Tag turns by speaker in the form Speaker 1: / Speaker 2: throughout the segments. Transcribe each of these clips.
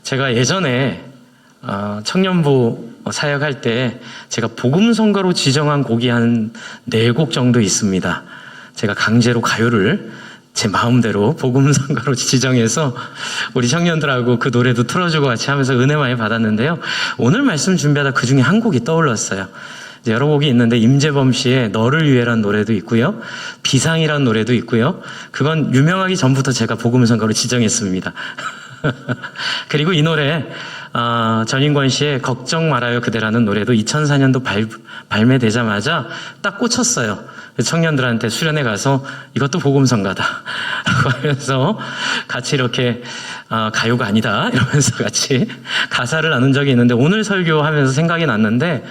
Speaker 1: 제가 예전에 청년부 사역할 때 제가 복음성가로 지정한 곡이 한 4곡 정도 있습니다. 제가 강제로 가요를 제 마음대로 복음성가로 지정해서 우리 청년들하고 그 노래도 틀어주고 같이 하면서 은혜 많이 받았는데요. 오늘 말씀 준비하다 그 중에 한 곡이 떠올랐어요. 여러 곡이 있는데 임재범 씨의 너를 위해란 노래도 있고요. 비상이란 노래도 있고요. 그건 유명하기 전부터 제가 복음성가로 지정했습니다. 그리고 이 노래 전인권 씨의 걱정 말아요 그대라는 노래도 2004년도 발매되자마자 딱 꽂혔어요. 청년들한테 수련회 가서 이것도 복음성가다 라고 하면서 같이 이렇게 가요가 아니다 이러면서 같이 가사를 나눈 적이 있는데, 오늘 설교하면서 생각이 났는데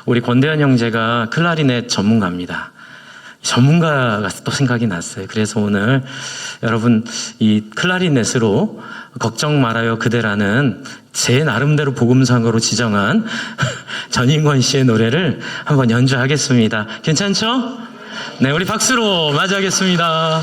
Speaker 1: 우리 권대현 형제가 클라리넷 전문가입니다. 전문가가 또 생각이 났어요. 그래서 오늘 여러분 이 클라리넷으로 걱정 말아요 그대라는 제 나름대로 복음성가로 지정한 전인권 씨의 노래를 한번 연주하겠습니다. 괜찮죠? 네, 우리 박수로 맞이하겠습니다.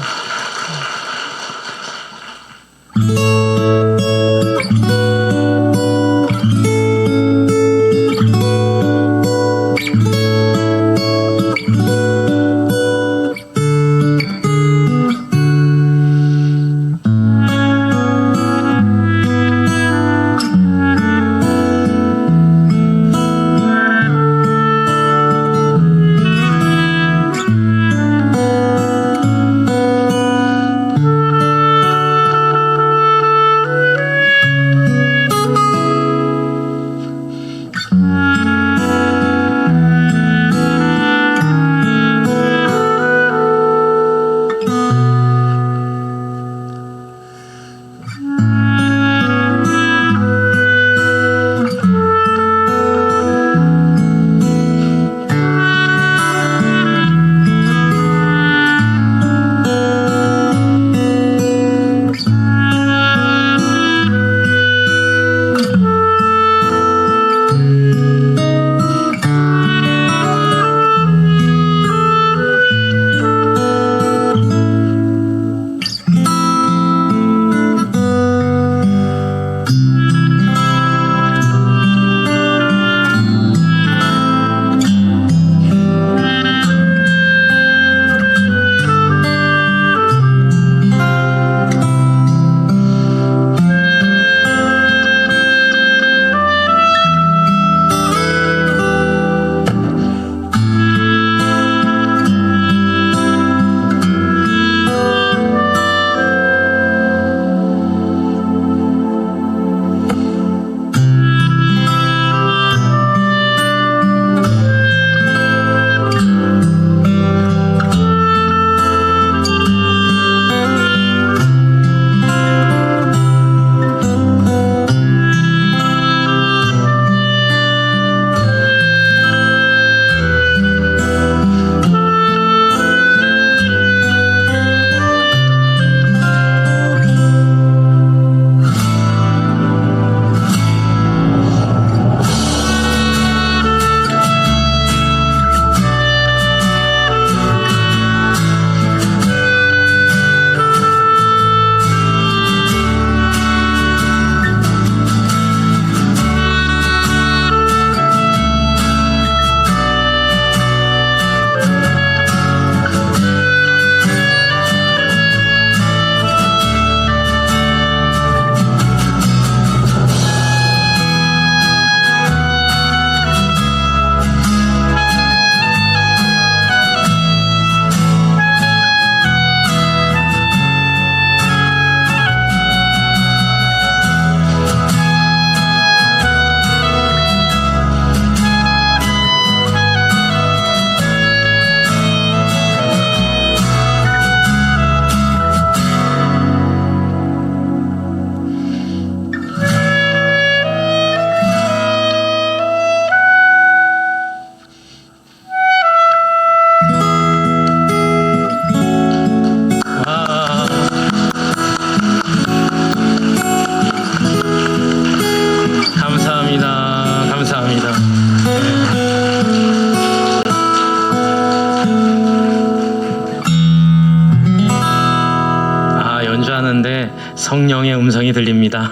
Speaker 1: 성령의 음성이 들립니다.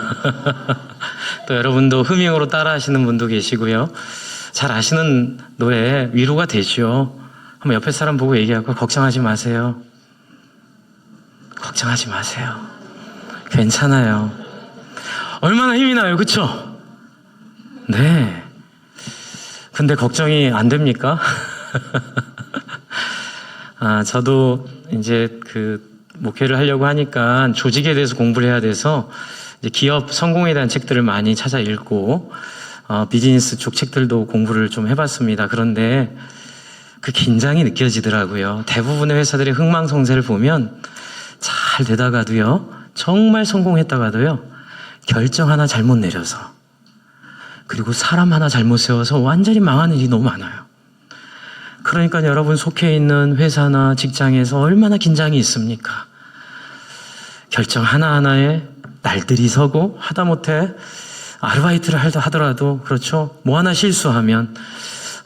Speaker 1: 또 여러분도 흐밍으로 따라하시는 분도 계시고요. 잘 아시는 노래 위로가 되죠. 한번 옆에 사람 보고 얘기하고 걱정하지 마세요. 걱정하지 마세요. 괜찮아요. 얼마나 힘이 나요, 그쵸? 네. 근데 걱정이 안 됩니까? 저도 이제 목회를 하려고 하니까 조직에 대해서 공부를 해야 돼서 이제 기업 성공에 대한 책들을 많이 찾아 읽고 비즈니스 쪽 책들도 공부를 좀 해봤습니다. 그런데 그 긴장이 느껴지더라고요. 대부분의 회사들의 흥망성쇠를 보면 잘 되다가도요, 정말 성공했다가도요, 결정 하나 잘못 내려서, 그리고 사람 하나 잘못 세워서 완전히 망하는 일이 너무 많아요. 그러니까 여러분 속해 있는 회사나 직장에서 얼마나 긴장이 있습니까? 결정 하나하나에 날들이 서고, 하다못해 아르바이트를 하더라도, 그렇죠? 뭐 하나 실수하면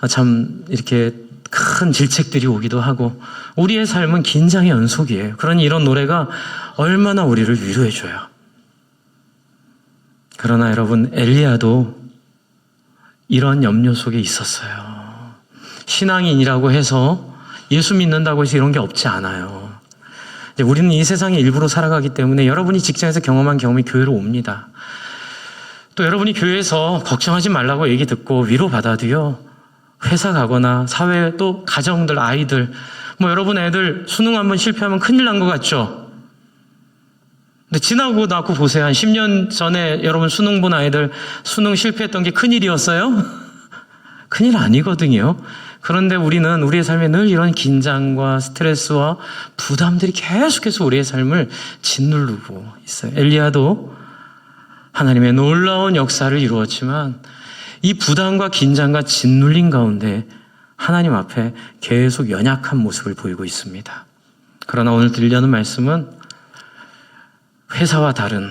Speaker 1: 참 이렇게 큰 질책들이 오기도 하고, 우리의 삶은 긴장의 연속이에요. 그러니 이런 노래가 얼마나 우리를 위로해줘요. 그러나 여러분, 엘리야도 이런 염려 속에 있었어요. 신앙인이라고 해서 예수 믿는다고 해서 이런 게 없지 않아요. 우리는 이 세상의 일부로 살아가기 때문에 여러분이 직장에서 경험한 경험이 교회로 옵니다. 또 여러분이 교회에서 걱정하지 말라고 얘기 듣고 위로받아도요, 회사 가거나 사회 또 가정들, 아이들, 여러분 애들 수능 한번 실패하면 큰일 난 것 같죠? 근데 지나고 나고 보세요. 한 10년 전에 여러분 수능 본 아이들 수능 실패했던 게 큰일이었어요? 큰일 아니거든요. 그런데 우리는 우리의 삶에 늘 이런 긴장과 스트레스와 부담들이 계속해서 우리의 삶을 짓누르고 있어요. 엘리야도 하나님의 놀라운 역사를 이루었지만 이 부담과 긴장과 짓눌림 가운데 하나님 앞에 계속 연약한 모습을 보이고 있습니다. 그러나 오늘 들려는 말씀은 회사와 다른,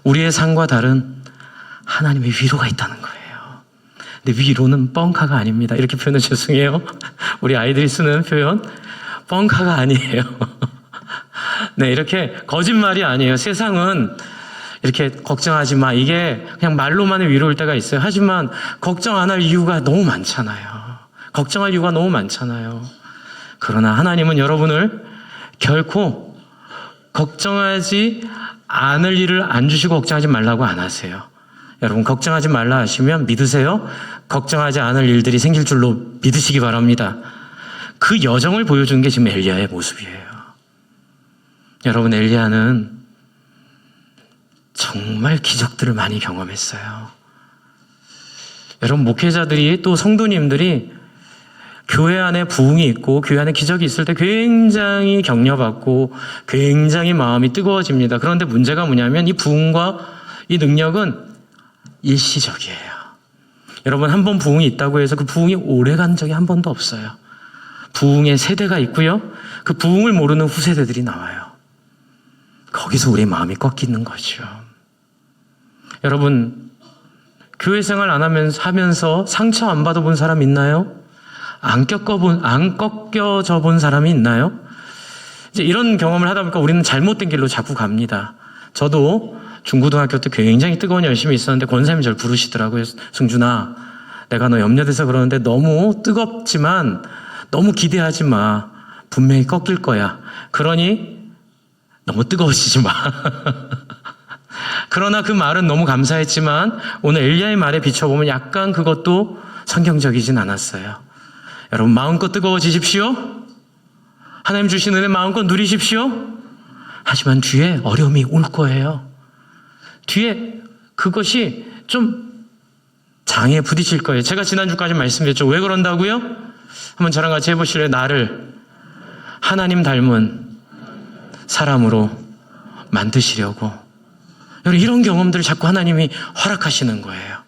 Speaker 1: 우리의 삶과 다른 하나님의 위로가 있다는 거예요. 근데 위로는 뻥카가 아닙니다. 이렇게 표현은 죄송해요. 우리 아이들이 쓰는 표현, 뻥카가 아니에요. 네, 이렇게 거짓말이 아니에요. 세상은 이렇게 걱정하지 마, 이게 그냥 말로만의 위로일 때가 있어요. 하지만 걱정 안 할 이유가 너무 많잖아요. 걱정할 이유가 너무 많잖아요. 그러나 하나님은 여러분을 결코 걱정하지 않을 일을 안 주시고 걱정하지 말라고 안 하세요. 여러분 걱정하지 말라 하시면 믿으세요. 걱정하지 않을 일들이 생길 줄로 믿으시기 바랍니다. 그 여정을 보여준 게 지금 엘리야의 모습이에요. 여러분, 엘리야는 정말 기적들을 많이 경험했어요. 여러분, 목회자들이 또 성도님들이 교회 안에 부흥이 있고 교회 안에 기적이 있을 때 굉장히 격려받고 굉장히 마음이 뜨거워집니다. 그런데 문제가 뭐냐면 이 부흥과 이 능력은 일시적이에요. 여러분, 한 번 부흥이 있다고 해서 그 부흥이 오래간 적이 한 번도 없어요. 부흥의 세대가 있고요, 그 부흥을 모르는 후세대들이 나와요. 거기서 우리의 마음이 꺾이는 거죠. 여러분, 교회 생활 안 하면서 상처 안 받아본 사람 있나요? 안 꺾여져 본 사람이 있나요? 이제 이런 경험을 하다 보니까 우리는 잘못된 길로 자꾸 갑니다. 저도 중고등학교 때 굉장히 뜨거운 열심이 있었는데 권사님이 저를 부르시더라고요. 승준아, 내가 너 염려돼서 그러는데 너무 뜨겁지만 너무 기대하지 마. 분명히 꺾일 거야. 그러니 너무 뜨거워지지 마. 그러나 그 말은 너무 감사했지만 오늘 엘리야의 말에 비춰보면 약간 그것도 성경적이진 않았어요. 여러분, 마음껏 뜨거워지십시오. 하나님 주신 은혜 마음껏 누리십시오. 하지만 뒤에 어려움이 올 거예요. 뒤에 그것이 좀 장애에 부딪힐 거예요. 제가 지난주까지 말씀드렸죠. 왜 그런다고요? 한번 저랑 같이 해보실래요? 나를 하나님 닮은 사람으로 만드시려고. 여러분, 이런 경험들을 자꾸 하나님이 허락하시는 거예요.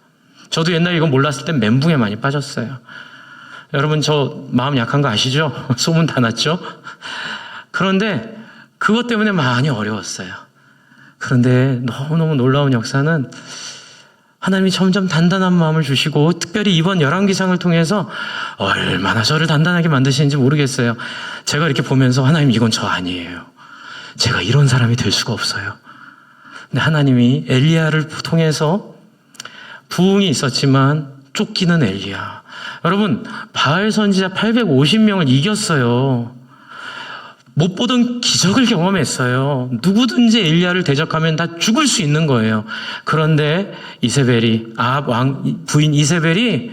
Speaker 1: 저도 옛날에 이거 몰랐을 땐 멘붕에 많이 빠졌어요. 여러분, 저 마음 약한 거 아시죠? 소문 다 났죠? 그런데 그것 때문에 많이 어려웠어요. 그런데 너무너무 놀라운 역사는 하나님이 점점 단단한 마음을 주시고, 특별히 이번 열왕기상을 통해서 얼마나 저를 단단하게 만드시는지 모르겠어요. 제가 이렇게 보면서 하나님, 이건 저 아니에요. 제가 이런 사람이 될 수가 없어요. 근데 하나님이 엘리야를 통해서 부흥이 있었지만 쫓기는 엘리야. 여러분, 바알 선지자 850명을 이겼어요. 못 보던 기적을 경험했어요. 누구든지 엘리야를 대적하면 다 죽을 수 있는 거예요. 그런데 이세벨이, 아합 왕 부인 이세벨이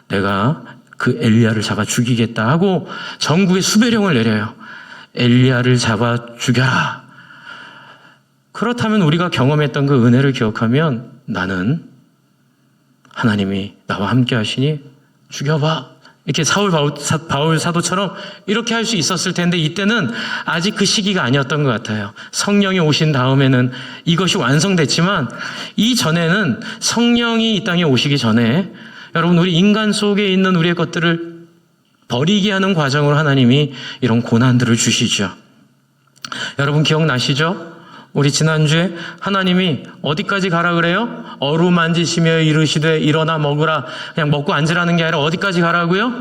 Speaker 1: 내가 그 엘리야를 잡아 죽이겠다 하고 전국에 수배령을 내려요. 엘리야를 잡아 죽여라. 그렇다면 우리가 경험했던 그 은혜를 기억하면 나는 하나님이 나와 함께 하시니 죽여봐. 이렇게 바울 사도처럼 이렇게 할 수 있었을 텐데 이때는 아직 그 시기가 아니었던 것 같아요. 성령이 오신 다음에는 이것이 완성됐지만 이전에는 성령이 이 땅에 오시기 전에 여러분 우리 인간 속에 있는 우리의 것들을 버리게 하는 과정으로 하나님이 이런 고난들을 주시죠. 여러분 기억나시죠? 우리 지난주에 하나님이 어디까지 가라 그래요? 어루만지시며 이르시되 일어나 먹으라. 그냥 먹고 앉으라는 게 아니라 어디까지 가라고요?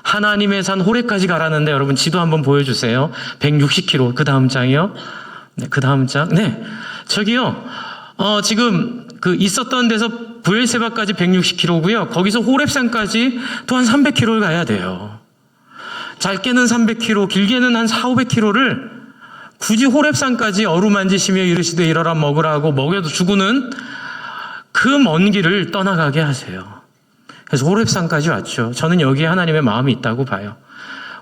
Speaker 1: 하나님의 산 호렙까지 가라는데 여러분 지도 한번 보여주세요. 160km. 그 다음 장이요. 네, 그 다음 장. 네, 저기요. 지금 그 있었던 데서 브엘세바까지 160km고요. 거기서 호렙산까지 또 한 300km를 가야 돼요. 짧게는 300km, 길게는 한 400~500km를 굳이 호렙산까지 어루만지시며 이르시되 이러라 먹으라 하고 먹여도 죽으는 그 먼 길을 떠나가게 하세요. 그래서 호렙산까지 왔죠. 저는 여기에 하나님의 마음이 있다고 봐요.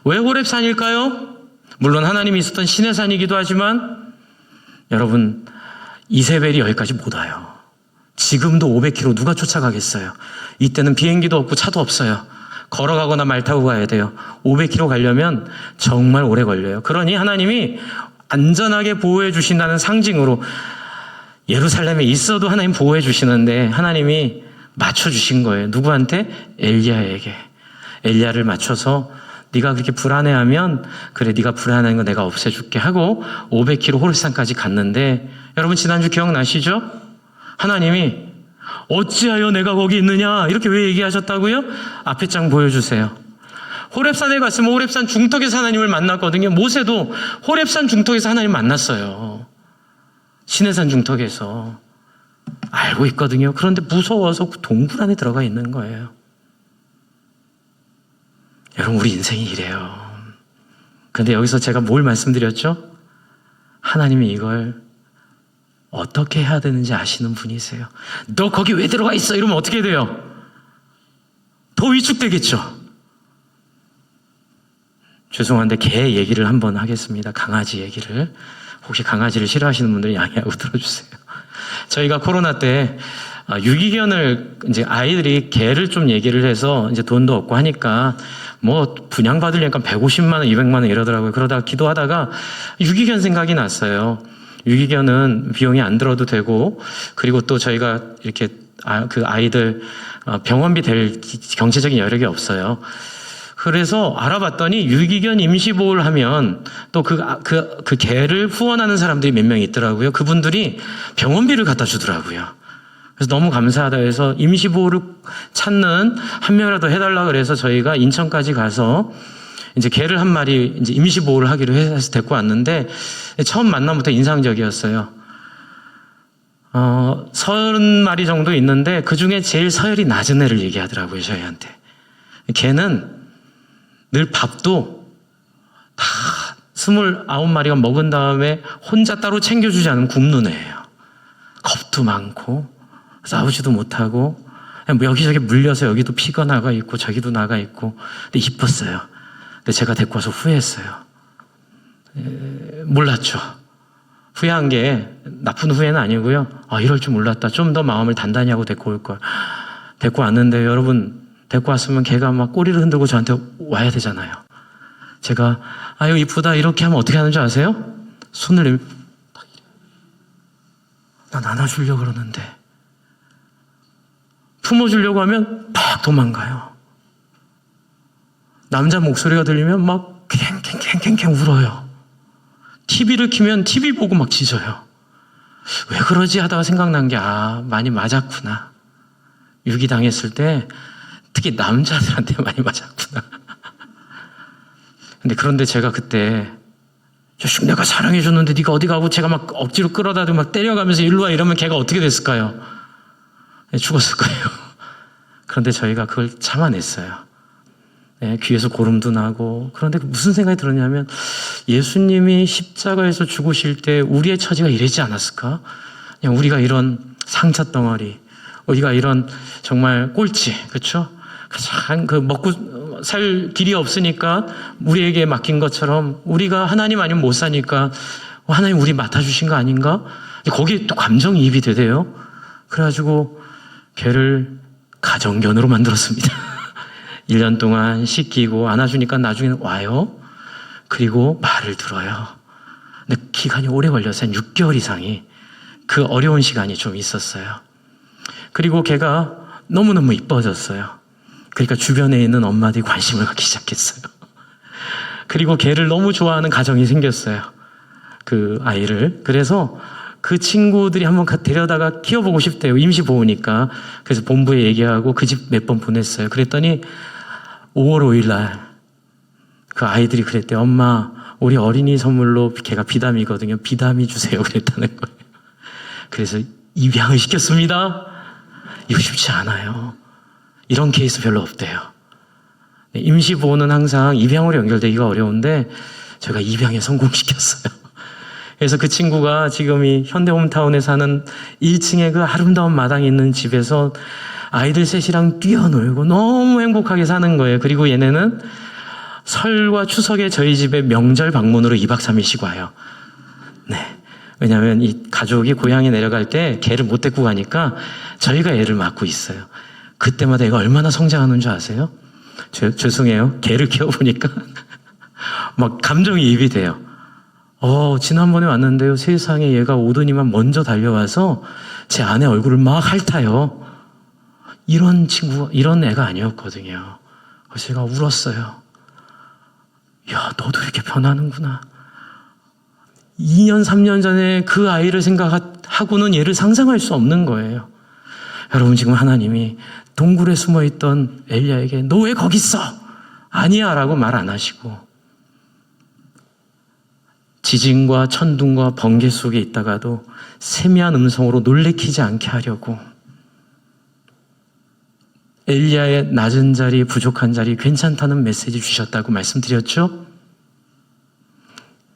Speaker 1: 왜 호렙산일까요? 물론 하나님이 있었던 신의 산이기도 하지만 여러분 이세벨이 여기까지 못 와요. 지금도 500km 누가 쫓아가겠어요? 이때는 비행기도 없고 차도 없어요. 걸어가거나 말 타고 가야 돼요. 500km 가려면 정말 오래 걸려요. 그러니 하나님이 안전하게 보호해 주신다는 상징으로 예루살렘에 있어도 하나님 보호해 주시는데 하나님이 맞춰주신 거예요. 누구한테? 엘리야에게. 엘리야를 맞춰서 네가 그렇게 불안해하면 그래 네가 불안한 거 내가 없애줄게 하고 500km 호렙산까지 갔는데 여러분 지난주 기억나시죠? 하나님이 어찌하여 내가 거기 있느냐 이렇게 왜 얘기하셨다고요? 앞에 장 보여주세요. 호렙산에 갔으면 호렙산 중턱에서 하나님을 만났거든요. 모세도 호렙산 중턱에서 하나님 만났어요. 시내산 중턱에서. 알고 있거든요. 그런데 무서워서 그 동굴 안에 들어가 있는 거예요. 여러분 우리 인생이 이래요. 그런데 여기서 제가 뭘 말씀드렸죠? 하나님이 이걸 어떻게 해야 되는지 아시는 분이세요. 너 거기 왜 들어가 있어? 이러면 어떻게 돼요? 더 위축되겠죠. 죄송한데 개 얘기를 한번 하겠습니다. 강아지 얘기를. 혹시 강아지를 싫어하시는 분들은 양해하고 들어주세요. 저희가 코로나 때 유기견을 이제 아이들이 개를 좀 얘기를 해서 이제 돈도 없고 하니까 뭐 분양받으려니까 150만 원, 200만 원 이러더라고요. 그러다가 기도하다가 유기견 생각이 났어요. 유기견은 비용이 안 들어도 되고 그리고 또 저희가 이렇게 그 아이들 병원비 될 경제적인 여력이 없어요. 그래서 알아봤더니 유기견 임시보호를 하면 또 그 개를 후원하는 사람들이 몇 명 있더라고요. 그분들이 병원비를 갖다 주더라고요. 그래서 너무 감사하다 해서 임시보호를 찾는 한 명이라도 해달라 그래서 저희가 인천까지 가서 이제 개를 한 마리 이제 임시보호를 하기로 해서 데리고 왔는데 처음 만남부터 인상적이었어요. 30마리 정도 있는데 그 중에 제일 서열이 낮은 애를 얘기하더라고요, 저희한테. 개는 늘 밥도 다 29마리가 먹은 다음에 혼자 따로 챙겨주지 않으면 굶는 애예요. 겁도 많고 싸우지도 못하고 뭐 여기저기 물려서 여기도 피가 나가 있고 저기도 나가 있고 근데 이뻤어요. 근데 제가 데리고 와서 후회했어요. 몰랐죠. 후회한 게 나쁜 후회는 아니고요. 이럴 줄 몰랐다. 좀 더 마음을 단단히 하고 데리고 올 걸. 데리고 왔는데 여러분 데리고 왔으면 걔가 막 꼬리를 흔들고 저한테 와야 되잖아요. 제가 아유 이쁘다 이렇게 하면 어떻게 하는 줄 아세요? 손을 내밀 난 안아주려고 그러는데 품어주려고 하면 팍 도망가요. 남자 목소리가 들리면 막 캥캥캥캥캥 울어요. TV를 켜면 TV 보고 막 짖어요. 왜 그러지 하다가 생각난 게 많이 맞았구나. 유기당했을 때 특히 남자들한테 많이 맞았구나. 그런데 제가 그때 자식 내가 사랑해줬는데 네가 어디 가고 제가 막 억지로 끌어다도 막 때려가면서 일로 와 이러면 걔가 어떻게 됐을까요? 죽었을 거예요. 그런데 저희가 그걸 참아냈어요. 귀에서 고름도 나고. 그런데 무슨 생각이 들었냐면 예수님이 십자가에서 죽으실 때 우리의 처지가 이러지 않았을까? 그냥 우리가 이런 상처 덩어리, 우리가 이런 정말 꼴찌, 그렇죠? 가장 그 먹고 살 길이 없으니까 우리에게 맡긴 것처럼 우리가 하나님 아니면 못 사니까 하나님 우리 맡아주신 거 아닌가? 거기에 또 감정이입이 되대요. 그래가지고 걔를 가정견으로 만들었습니다. 1년 동안 씻기고 안아주니까 나중에는 와요. 그리고 말을 들어요. 근데 기간이 오래 걸려서 한 6개월 이상이 그 어려운 시간이 좀 있었어요. 그리고 걔가 너무너무 이뻐졌어요. 그러니까 주변에 있는 엄마들이 관심을 갖기 시작했어요. 그리고 걔를 너무 좋아하는 가정이 생겼어요. 그 아이를. 그래서 그 친구들이 한번 데려다가 키워보고 싶대요. 임시보호니까. 그래서 본부에 얘기하고 그 집 몇 번 보냈어요. 그랬더니 5월 5일 날 그 아이들이 그랬대요. 엄마, 우리 어린이 선물로 걔가 비담이거든요. 비담이 주세요. 그랬다는 거예요. 그래서 입양을 시켰습니다. 이거 쉽지 않아요. 이런 케이스 별로 없대요. 임시보호는 항상 입양으로 연결되기가 어려운데 제가 입양에 성공시켰어요. 그래서 그 친구가 지금 이 현대홈타운에 사는 1층에 그 아름다운 마당이 있는 집에서 아이들 셋이랑 뛰어놀고 너무 행복하게 사는 거예요. 그리고 얘네는 설과 추석에 저희 집에 명절 방문으로 2박 3일씩 와요. 네. 왜냐하면 이 가족이 고향에 내려갈 때 걔를 못 데리고 가니까 저희가 애를 맡고 있어요. 그때마다 애가 얼마나 성장하는 줄 아세요? 죄송해요. 걔를 키워보니까 막 감정이입이 돼요. 지난번에 왔는데요. 세상에 얘가 오더니만 먼저 달려와서 제 아내 얼굴을 막 핥아요. 이런 친구, 이런 애가 아니었거든요. 그래서 제가 울었어요. 야, 너도 이렇게 변하는구나. 2년, 3년 전에 그 아이를 생각하고는 얘를 상상할 수 없는 거예요. 여러분, 지금 하나님이 동굴에 숨어있던 엘리야에게 너 왜 거기 있어? 아니야 라고 말 안 하시고 지진과 천둥과 번개 속에 있다가도 세미한 음성으로 놀래키지 않게 하려고 엘리야의 낮은 자리, 부족한 자리 괜찮다는 메시지 주셨다고 말씀드렸죠?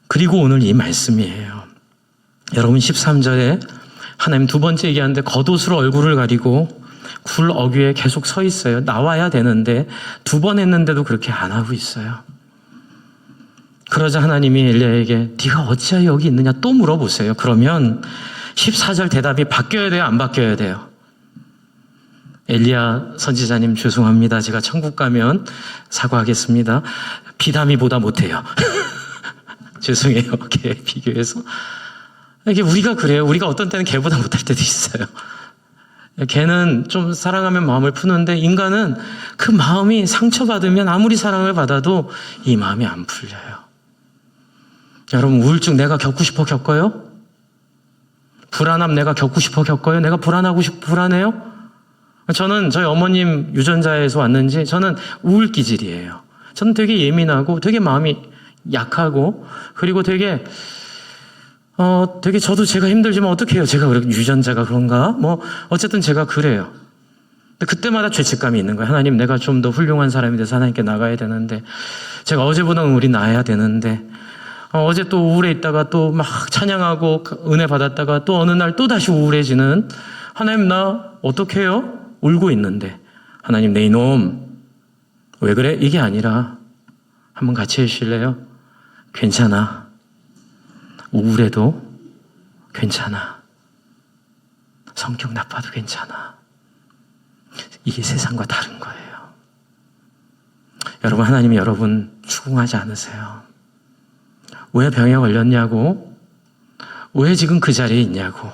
Speaker 1: 그리고 오늘 이 말씀이에요. 여러분 13절에 하나님 두 번째 얘기하는데 겉옷으로 얼굴을 가리고 굴 어귀에 계속 서 있어요. 나와야 되는데 2번 했는데도 그렇게 안 하고 있어요. 그러자 하나님이 엘리야에게 네가 어찌하여 여기 있느냐 또 물어보세요. 그러면 14절 대답이 바뀌어야 돼요? 안 바뀌어야 돼요? 엘리야 선지자님 죄송합니다. 제가 천국 가면 사과하겠습니다. 비담이보다 못해요. 죄송해요. 걔 비교해서. 이게 우리가 그래요. 우리가 어떤 때는 걔보다 못할 때도 있어요. 걔는 좀 사랑하면 마음을 푸는데 인간은 그 마음이 상처받으면 아무리 사랑을 받아도 이 마음이 안 풀려요. 여러분 우울증 내가 겪고 싶어 겪어요? 불안함 내가 겪고 싶어 겪어요? 내가 불안해요? 저는 저희 어머님 유전자에서 왔는지 저는 우울 기질이에요. 저는 되게 예민하고 되게 마음이 약하고 그리고 되게 저도 제가 힘들지만 어떡해요? 제가 유전자가 그런가? 어쨌든 제가 그래요. 근데 그때마다 죄책감이 있는 거예요. 하나님, 내가 좀 더 훌륭한 사람이 돼서 하나님께 나가야 되는데, 제가 어제보다 우리 나아야 되는데, 어제 또 우울해 있다가 또 막 찬양하고 은혜 받았다가 또 어느 날 또 다시 우울해지는, 하나님, 나 어떡해요? 울고 있는데, 하나님, 내 이놈, 왜 그래? 이게 아니라, 한번 같이 해주실래요? 괜찮아. 우울해도 괜찮아. 성격 나빠도 괜찮아. 이게 세상과 다른 거예요. 여러분, 하나님이 여러분 추궁하지 않으세요. 왜 병에 걸렸냐고? 왜 지금 그 자리에 있냐고?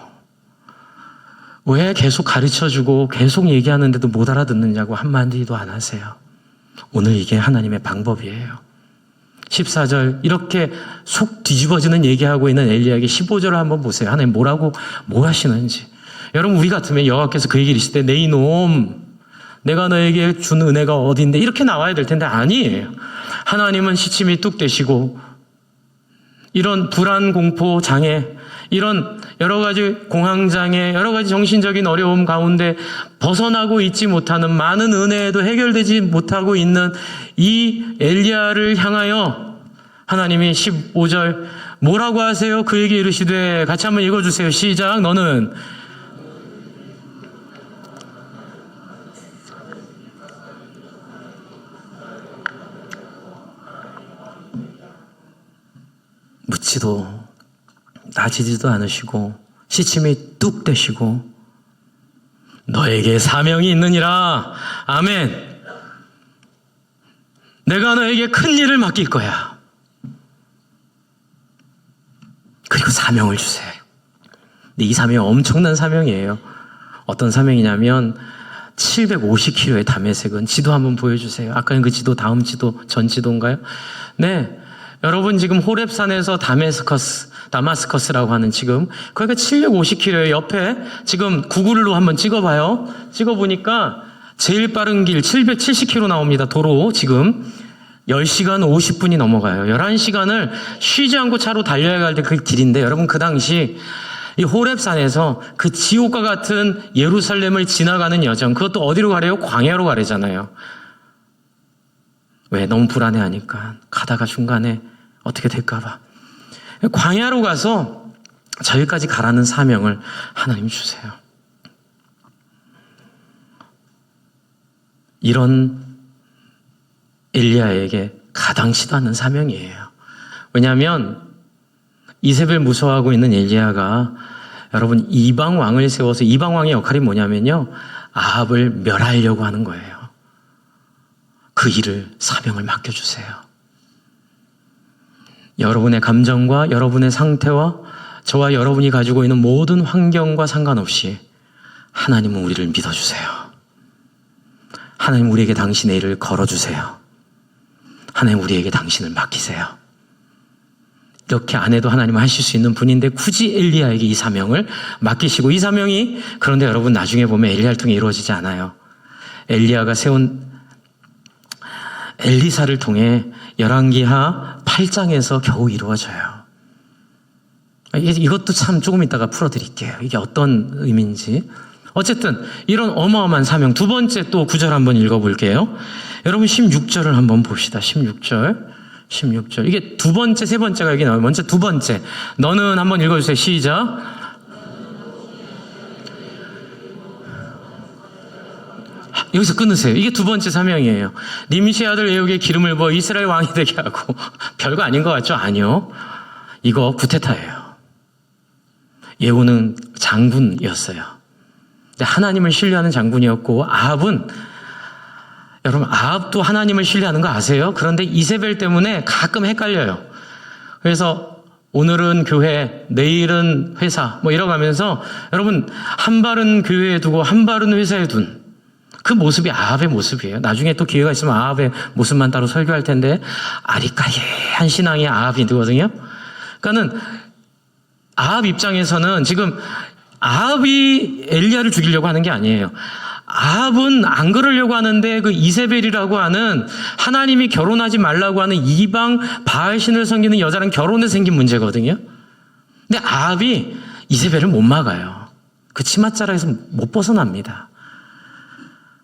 Speaker 1: 왜 계속 가르쳐주고 계속 얘기하는데도 못 알아듣느냐고 한마디도 안 하세요. 오늘 이게 하나님의 방법이에요. 14절 이렇게 속 뒤집어지는 얘기하고 있는 엘리야에게 15절을 한번 보세요. 하나님 뭘 하시는지. 여러분 우리 같으면 여호와께서 그에게 이르시되 내 이놈 내가 너에게 준 은혜가 어디인데 이렇게 나와야 될 텐데 아니에요. 하나님은 시침이 뚝 되시고 이런 불안, 공포, 장애 이런 여러 가지 공황장애, 여러 가지 정신적인 어려움 가운데 벗어나고 있지 못하는, 많은 은혜에도 해결되지 못하고 있는 이 엘리야를 향하여 하나님이 15절 뭐라고 하세요? 그에게 이르시되, 같이 한번 읽어주세요. 시작. 너는 묻지도 따지지도 않으시고 시침이 뚝 되시고 너에게 사명이 있느니라. 아멘. 내가 너에게 큰 일을 맡길 거야. 그리고 사명을 주세요. 근데 이 사명이 엄청난 사명이에요. 어떤 사명이냐면 750km의 다메섹은, 지도 한번 보여주세요. 아까는 그 지도, 다음 지도, 전 지도인가요? 네. 여러분 지금 호렙산에서 다마스커스라고 하는, 지금 거기가 750km의 옆에, 지금 구글로 한번 찍어봐요. 찍어보니까 제일 빠른 길 770km 나옵니다. 도로 지금 10시간 50분이 넘어가요. 11시간을 쉬지 않고 차로 달려야 할 때 그 길인데, 여러분 그 당시 이 호렙산에서 그 지옥과 같은 예루살렘을 지나가는 여정, 그것도 어디로 가래요? 광야로 가래잖아요. 왜? 너무 불안해하니까. 가다가 중간에 어떻게 될까봐. 광야로 가서 저기까지 가라는 사명을 하나님 주세요. 이런 엘리야에게 가당치도 않는 사명이에요. 왜냐하면 이세벨 무서워하고 있는 엘리야가, 여러분 이방 왕을 세워서, 이방 왕의 역할이 뭐냐면요, 아합을 멸하려고 하는 거예요. 그 일을, 사명을 맡겨주세요. 여러분의 감정과 여러분의 상태와 저와 여러분이 가지고 있는 모든 환경과 상관없이 하나님은 우리를 믿어주세요. 하나님 우리에게 당신의 일을 걸어주세요. 하나님 우리에게 당신을 맡기세요. 이렇게 안 해도 하나님은 하실 수 있는 분인데 굳이 엘리야에게 이 사명을 맡기시고, 이 사명이, 그런데 여러분 나중에 보면 엘리야를 통해 이루어지지 않아요. 엘리야가 세운 엘리사를 통해 열왕기하 8장에서 겨우 이루어져요. 이것도 참 조금 이따가 풀어드릴게요. 이게 어떤 의미인지. 어쨌든 이런 어마어마한 사명. 두 번째 또 구절 한번 읽어볼게요. 여러분 16절을 한번 봅시다. 16절. 이게 두 번째, 세 번째가 여기 나와요. 먼저 두 번째. 너는 한번 읽어주세요. 시작. 여기서 끊으세요. 이게 두 번째 사명이에요. 님시 아들 예후에게 기름을 부어 이스라엘 왕이 되게 하고. 별거 아닌 것 같죠? 아니요. 이거 구테타예요. 예후는 장군이었어요. 근데 하나님을 신뢰하는 장군이었고, 아합은, 여러분 아합도 하나님을 신뢰하는 거 아세요? 그런데 이세벨 때문에 가끔 헷갈려요. 그래서 오늘은 교회, 내일은 회사, 뭐 이러가면서, 여러분 한 발은 교회에 두고 한 발은 회사에 둔 그 모습이 아합의 모습이에요. 나중에 또 기회가 있으면 아합의 모습만 따로 설교할 텐데, 아리까리한 신앙이 아합이거든요. 그러니까는 아합 입장에서는 지금 아합이 엘리야를 죽이려고 하는 게 아니에요. 아합은 안 그러려고 하는데, 그 이세벨이라고 하는, 하나님이 결혼하지 말라고 하는 이방 바알신을 섬기는 여자랑 결혼해 생긴 문제거든요. 근데 아합이 이세벨을 못 막아요. 그 치맛자락에서 못 벗어납니다.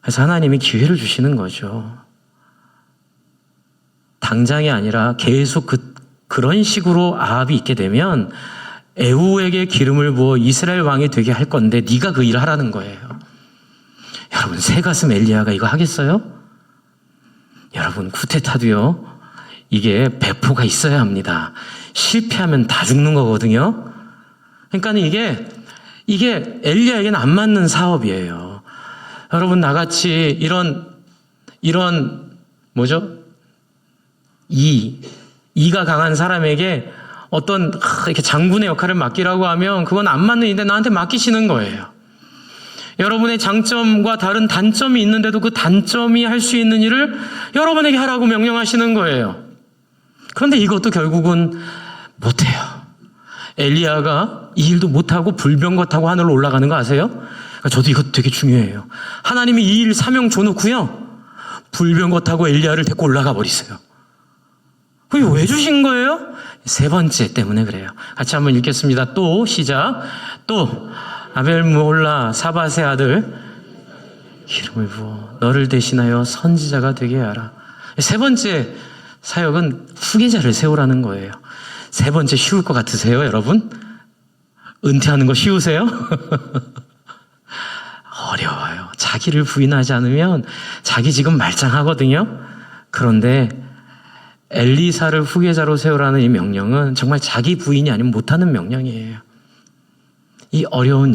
Speaker 1: 그래서 하나님이 기회를 주시는 거죠. 당장이 아니라 계속 그런 식으로 아합이 있게 되면 에후에게 기름을 부어 이스라엘 왕이 되게 할 건데 네가 그 일을 하라는 거예요. 여러분 새가슴 엘리야가 이거 하겠어요? 여러분 쿠데타도요, 이게 배포가 있어야 합니다. 실패하면 다 죽는 거거든요. 그러니까 이게 엘리야에게는 안 맞는 사업이에요. 여러분 나같이 이런 뭐죠? 이가 강한 사람에게 어떤 이렇게 장군의 역할을 맡기라고 하면 그건 안 맞는 일인데 나한테 맡기시는 거예요. 여러분의 장점과 다른 단점이 있는데도 그 단점이 할 수 있는 일을 여러분에게 하라고 명령하시는 거예요. 그런데 이것도 결국은 못해요. 엘리야가 이 일도 못하고 불병거 타고 하늘로 올라가는 거 아세요? 그러니까 저도 이거 되게 중요해요. 하나님이 이 일 사명 줘놓고요, 불병거 타고 엘리야를 데리고 올라가 버리세요. 그게 왜 주신 거예요? 세 번째 때문에 그래요. 같이 한번 읽겠습니다. 또 시작. 또 아벨 무올라 사밧의 아들 기름을 부어 너를 대신하여 선지자가 되게 하라. 세 번째 사역은 후계자를 세우라는 거예요. 세 번째 쉬울 것 같으세요, 여러분? 은퇴하는 거 쉬우세요? 어려워요. 자기를 부인하지 않으면 자기 지금 말짱하거든요. 그런데 엘리사를 후계자로 세우라는 이 명령은 정말 자기 부인이 아니면 못하는 명령이에요. 이 어려운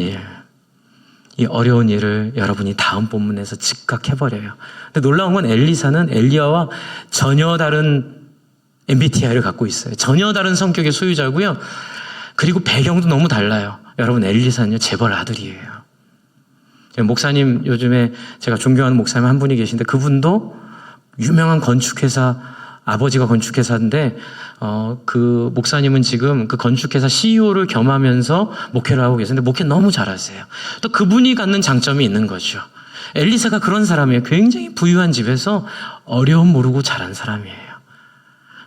Speaker 1: 일을 여러분이 다음 본문에서 즉각 해버려요. 근데 놀라운 건 엘리사는 엘리야와 전혀 다른 MBTI를 갖고 있어요. 전혀 다른 성격의 소유자고요. 그리고 배경도 너무 달라요. 여러분, 엘리사는요, 재벌 아들이에요. 목사님, 요즘에 제가 존경하는 목사님 한 분이 계신데 그분도 유명한 건축회사, 아버지가 건축회사인데 그 목사님은 지금 그 건축회사 CEO를 겸하면서 목회를 하고 계세요. 근데 목회 너무 잘하세요. 또 그분이 갖는 장점이 있는 거죠. 엘리사가 그런 사람이에요. 굉장히 부유한 집에서 어려움 모르고 자란 사람이에요.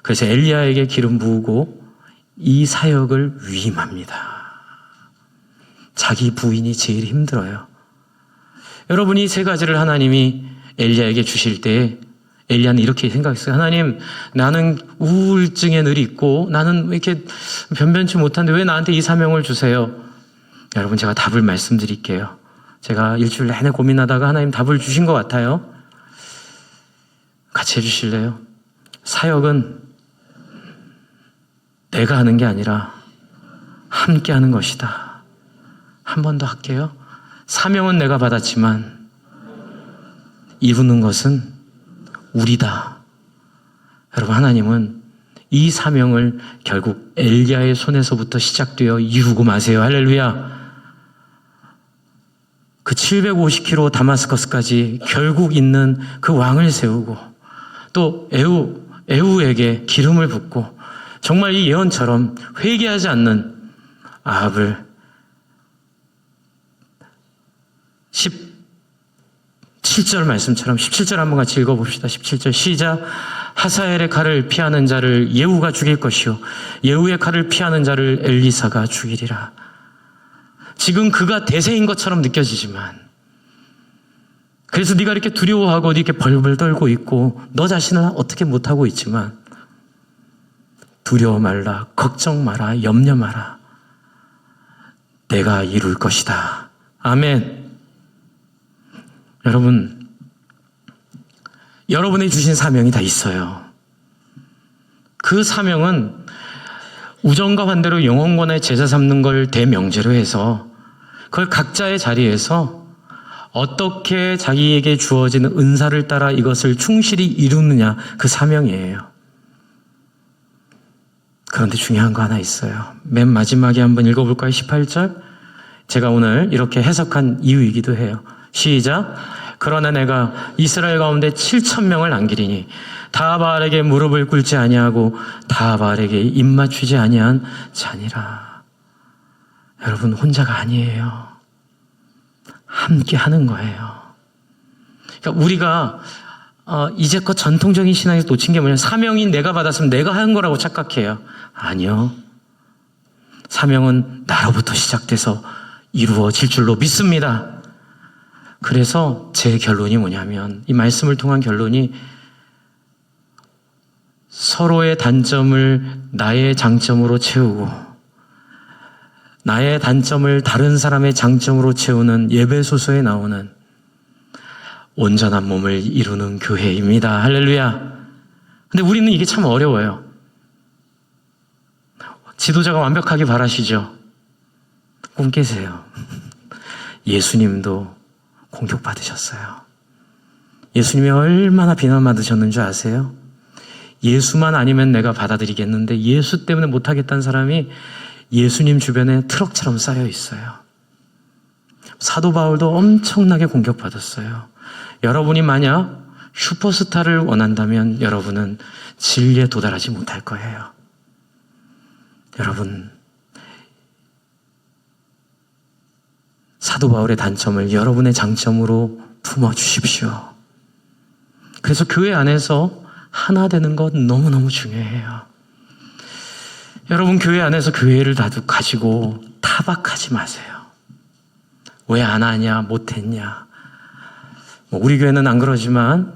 Speaker 1: 그래서 엘리야에게 기름 부으고 이 사역을 위임합니다. 자기 부인이 제일 힘들어요. 여러분이 이 세 가지를 하나님이 엘리야에게 주실 때 엘리야는 이렇게 생각했어요. 하나님, 나는 우울증에 늘 있고 나는 이렇게 변변치 못한데 왜 나한테 이 사명을 주세요? 여러분, 제가 답을 말씀드릴게요. 제가 일주일 내내 고민하다가 하나님 답을 주신 것 같아요. 같이 해주실래요? 사역은 내가 하는 게 아니라 함께 하는 것이다. 한 번 더 할게요. 사명은 내가 받았지만 이루는 것은 우리다. 여러분, 하나님은 이 사명을 결국 엘리야의 손에서부터 시작되어 이루고 마세요. 할렐루야. 그 750km 다마스커스까지 결국 있는 그 왕을 세우고 또 에후에게 기름을 붓고 정말 이 예언처럼 회개하지 않는 아합을 17절 말씀처럼 17절 한번 같이 읽어봅시다. 17절 시작. 하사엘의 칼을 피하는 자를 예후가 죽일 것이요 예후의 칼을 피하는 자를 엘리사가 죽이리라. 지금 그가 대세인 것처럼 느껴지지만 그래서 네가 이렇게 두려워하고 이렇게 벌벌 떨고 있고 너 자신은 어떻게 못하고 있지만 두려워 말라, 걱정 마라, 염려 마라. 내가 이룰 것이다. 아멘. 여러분, 여러분이 주신 사명이 다 있어요. 그 사명은 우정과 반대로 영혼권의 제자 삼는 걸 대명제로 해서 그걸 각자의 자리에서 어떻게 자기에게 주어진 은사를 따라 이것을 충실히 이루느냐, 그 사명이에요. 그런데 중요한 거 하나 있어요. 맨 마지막에 한번 읽어볼까요? 18절. 제가 오늘 이렇게 해석한 이유이기도 해요. 시작. 그러나 내가 이스라엘 가운데 7,000명을 남기리니 다 바알에게 무릎을 꿇지 아니하고 다 바알에게 입 맞추지 아니한 자니라. 여러분, 혼자가 아니에요. 함께 하는 거예요. 그러니까 우리가 이제껏 전통적인 신앙에서 놓친 게 뭐냐면 사명이 내가 받았으면 내가 한 거라고 착각해요. 아니요. 사명은 나로부터 시작돼서 이루어질 줄로 믿습니다. 그래서 제 결론이 뭐냐면 이 말씀을 통한 결론이 서로의 단점을 나의 장점으로 채우고 나의 단점을 다른 사람의 장점으로 채우는 예배소서에 나오는 온전한 몸을 이루는 교회입니다. 할렐루야. 근데 우리는 이게 참 어려워요. 지도자가 완벽하게 바라시죠? 꿈 깨세요. 예수님도 공격받으셨어요. 예수님이 얼마나 비난받으셨는 줄 아세요? 예수만 아니면 내가 받아들이겠는데 예수 때문에 못하겠다는 사람이 예수님 주변에 트럭처럼 쌓여 있어요. 사도 바울도 엄청나게 공격받았어요. 여러분이 만약 슈퍼스타를 원한다면 여러분은 진리에 도달하지 못할 거예요. 여러분, 사도 바울의 단점을 여러분의 장점으로 품어주십시오. 그래서 교회 안에서 하나 되는 것 너무너무 중요해요. 여러분, 교회 안에서 교회를 가지고 타박하지 마세요. 왜 안 하냐, 못했냐. 우리 교회는 안 그러지만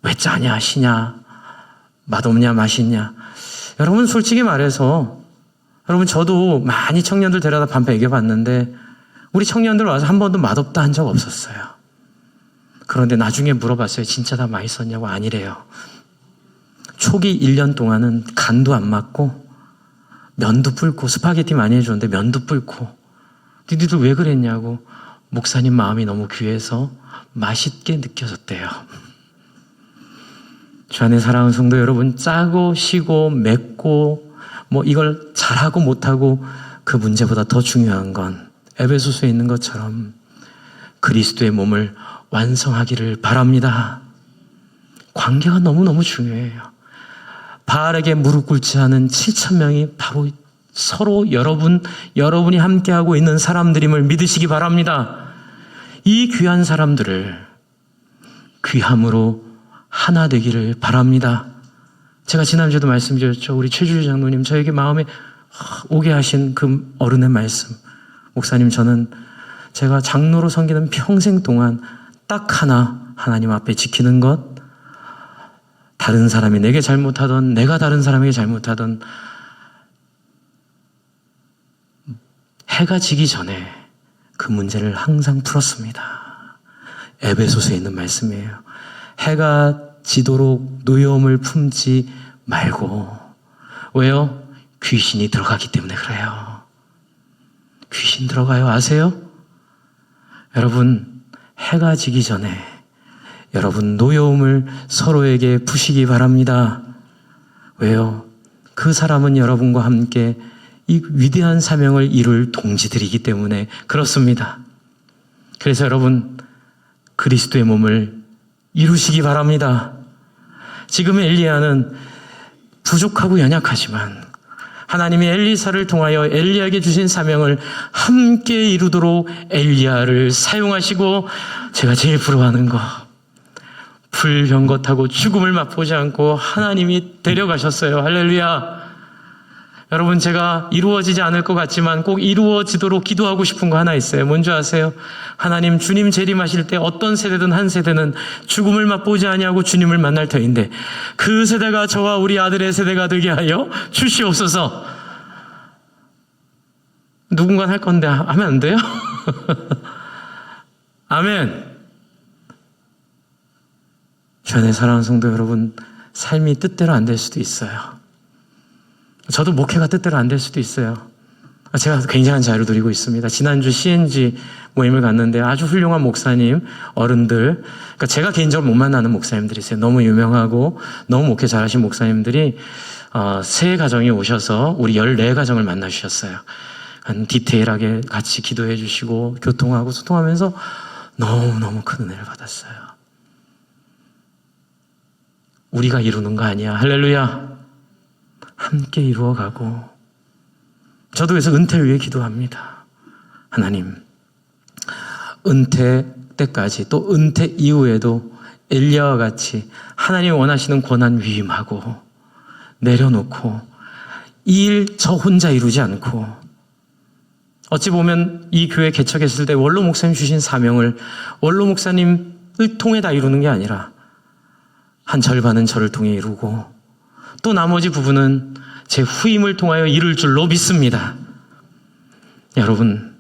Speaker 1: 왜 짜냐, 시냐, 맛없냐, 맛있냐. 여러분, 솔직히 말해서 여러분, 저도 많이 청년들 데려다 반파 얘기해봤는데 우리 청년들 와서 한 번도 맛없다 한 적 없었어요. 그런데 나중에 물어봤어요. 진짜 다 맛있었냐고. 아니래요. 초기 1년 동안은 간도 안 맞고 면도 불고, 스파게티 많이 해줬는데 면도 불고. 니들 왜 그랬냐고. 목사님 마음이 너무 귀해서 맛있게 느껴졌대요. 주 안에 사랑하는 성도 여러분, 짜고 시고 맵고 이걸 잘하고 못하고 그 문제보다 더 중요한 건 에베소서에 있는 것처럼 그리스도의 몸을 완성하기를 바랍니다. 관계가 너무너무 중요해요. 바알에게 무릎 꿇지 않은 7,000명이 바로 서로 여러분이 함께하고 있는 사람들임을 믿으시기 바랍니다. 이 귀한 사람들을 귀함으로 하나 되기를 바랍니다. 제가 지난주에도 말씀드렸죠. 우리 최주일 장로님 저에게 마음에 오게 하신 그 어른의 말씀. 목사님, 저는 제가 장로로 섬기는 평생 동안 딱 하나 하나님 앞에 지키는 것, 다른 사람이 내게 잘못하던, 내가 다른 사람에게 잘못하던, 해가 지기 전에 그 문제를 항상 풀었습니다. 에베소서에 있는 말씀이에요. 해가 지도록 노여움을 품지 말고. 왜요? 귀신이 들어가기 때문에 그래요. 귀신 들어가요. 아세요? 여러분, 해가 지기 전에 여러분 노여움을 서로에게 푸시기 바랍니다. 왜요? 그 사람은 여러분과 함께 이 위대한 사명을 이룰 동지들이기 때문에 그렇습니다. 그래서 여러분, 그리스도의 몸을 이루시기 바랍니다. 지금 엘리야는 부족하고 연약하지만 하나님이 엘리사를 통하여 엘리야에게 주신 사명을 함께 이루도록 엘리야를 사용하시고, 제가 제일 부러워하는 거, 불병거타고 죽음을 맛보지 않고 하나님이 데려가셨어요. 할렐루야. 여러분, 제가 이루어지지 않을 것 같지만 꼭 이루어지도록 기도하고 싶은 거 하나 있어요. 뭔지 아세요? 하나님, 주님 재림하실 때 어떤 세대든 한 세대는 죽음을 맛보지 아니하고 주님을 만날 터인데 그 세대가 저와 우리 아들의 세대가 되게 하여 주시옵소서. 누군가 할 건데 하면 안 돼요? 아멘. 주 안에 사랑하는 성도 여러분, 삶이 뜻대로 안 될 수도 있어요. 저도 목회가 뜻대로 안 될 수도 있어요. 제가 굉장한 자유를 누리고 있습니다. 지난주 CNG 모임을 갔는데 아주 훌륭한 목사님, 어른들, 그러니까 제가 개인적으로 못 만나는 목사님들이 있어요. 너무 유명하고 너무 목회 잘하신 목사님들이 세 가정이 오셔서 우리 14가정을 만나 주셨어요. 디테일하게 같이 기도해 주시고 교통하고 소통하면서 너무너무 큰 은혜를 받았어요. 우리가 이루는 거 아니야. 할렐루야. 함께 이루어가고. 저도 그래서 은퇴를 위해 기도합니다. 하나님, 은퇴 때까지 또 은퇴 이후에도 엘리야와 같이 하나님이 원하시는 권한 위임하고 내려놓고 이 일 저 혼자 이루지 않고, 어찌 보면 이 교회 개척했을 때 원로 목사님 주신 사명을 원로 목사님을 통해 다 이루는 게 아니라 한 절반은 저를 통해 이루고 또 나머지 부분은 제 후임을 통하여 이룰 줄로 믿습니다. 여러분,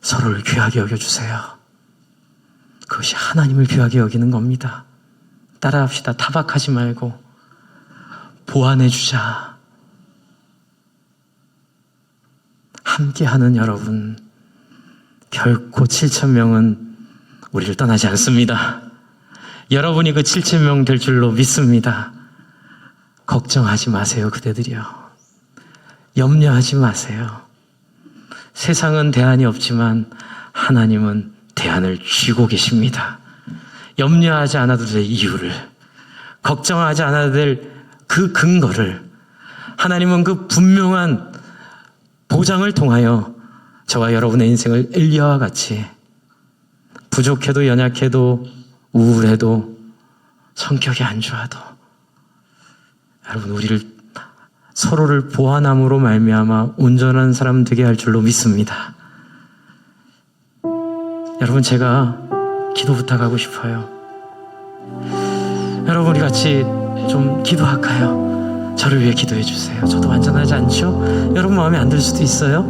Speaker 1: 서로를 귀하게 여겨주세요. 그것이 하나님을 귀하게 여기는 겁니다. 따라합시다. 타박하지 말고 보완해주자. 함께하는 여러분, 결코 7,000명은 우리를 떠나지 않습니다. 여러분이 그 7,000명 될 줄로 믿습니다. 걱정하지 마세요, 그대들이요. 염려하지 마세요. 세상은 대안이 없지만 하나님은 대안을 쥐고 계십니다. 염려하지 않아도 될 이유를, 걱정하지 않아도 될 그 근거를 하나님은 그 분명한 보장을 통하여 저와 여러분의 인생을 엘리야와 같이 부족해도 연약해도 우울해도 성격이 안 좋아도 여러분 우리를 서로를 보완함으로 말미암아 온전한 사람 되게 할 줄로 믿습니다. 여러분 제가 기도 부탁하고 싶어요. 여러분 우리 같이 좀 기도할까요? 저를 위해 기도해 주세요. 저도 완전하지 않죠? 여러분 마음에 안 들 수도 있어요.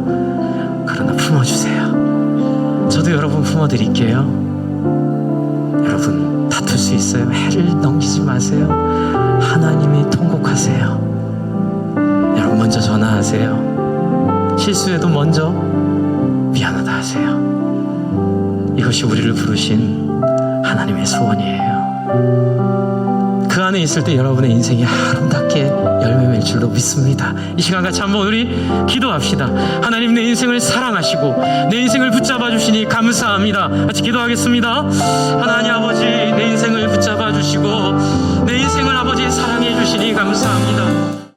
Speaker 1: 그러나 품어주세요. 저도 여러분 품어드릴게요. 여러분 다툴 수 있어요. 해를 넘기지 마세요. 하나님이 통곡하세요. 여러분 먼저 전화하세요. 실수해도 먼저 미안하다 하세요. 이것이 우리를 부르신 하나님의 소원이에요. 그 안에 있을 때 여러분의 인생이 아름답게 열매 맺을 줄로 믿습니다. 이 시간 같이 한번 우리 기도합시다. 하나님 내 인생을 사랑하시고 내 인생을 붙잡아 주시니 감사합니다. 같이 기도하겠습니다. 하나님 아버지 내 인생을 붙잡아 주시고 내 인생을 아버지 사랑해 주시니 감사합니다.